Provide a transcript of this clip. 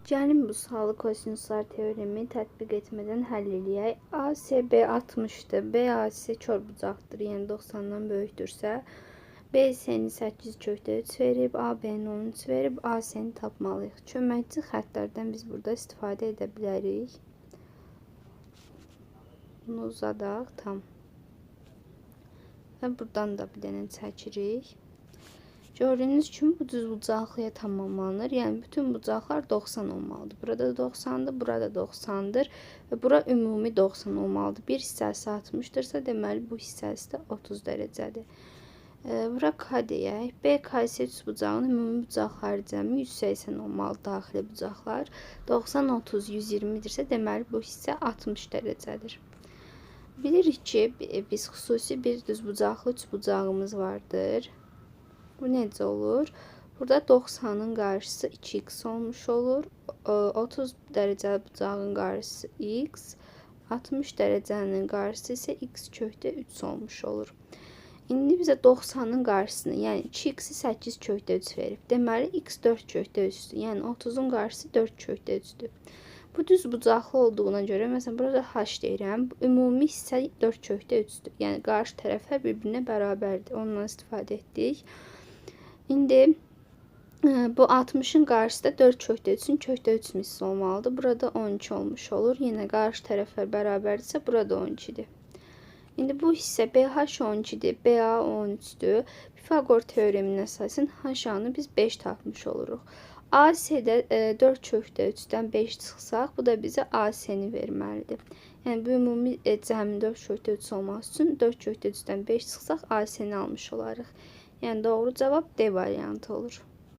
Gəlin bu sualı kosinuslar teoremi tətbiq etmədən həll eləyək. ASB 60-dır, BAC çorbucaqdır, yəni 90-dan böyükdürsə, BC-ni 8/3 verib, AB-ni 13 verib, AC-ni tapmalıyıq. Köməkçi xəttlərdən biz burada istifadə edə bilərik. Bunu uzadaq, tam. Və buradan da bir dənə çəkirik. Gördüyünüz kimi bu düzbucaqlıya tamamlanır. Yəni bütün bucaqlar 90 olmalıdır. Burada 90-dır, burada 90-dır və bura ümumi 90 olmalıdır. Bir hissəsi 60-dırsa, deməli bu hissəsi də 30 dərəcədir. Bura K deyək. BKS üçbucağının ümumi bucaqları cəmi 180 olmalı daxili bucaqlar. 90, 30, 120-dirsə, deməli bu hissə 60 dərəcədir. Bilirik ki, biz xüsusi bir düzbucaqlı üçbucağımız vardır. Bu necə olur? Burada 90'ın qarşısı 2x olmuş olur. 30 dərəcəli bucağın qarşısı x. 60 dərəcənin qarşısı isə x/3 olmuş olur. İndi bizə 90'ın qarşısını, yəni 2x-i 8/3 verib. Deməli, x 4/3'dür. Yəni 30'un qarşısı 4/3'dür. Bu düzbucaqlı olduğuna görə, məsələn, burada h deyirəm. Ümumi hissə 4/3'dür. Yəni qarşı tərəflər bir-birinə bərabərdir. Ondan istifadə etdik. İndi bu 60'ın qarşısı da 4/3'ün /3 misli olmalıdır. Burada 12 olmuş olur. Yenə qarşı tərəflər bərabərdirsə, burada 12'dir. İndi bu hissə BH 12'dir, BA 13'dür. Pifagor teoreminə əsasən HA-nı biz 5 tapmış oluruq. AC-də 4/3'dən 5 çıxsaq, bu da bizə AC-ni verməlidir. Yəni bu ümumi cəmi 4/3 olmaq üçün 4/3'dən 5 çıxsaq AC-ni almış olarıq. Yəni doğru cavab D variantı olur.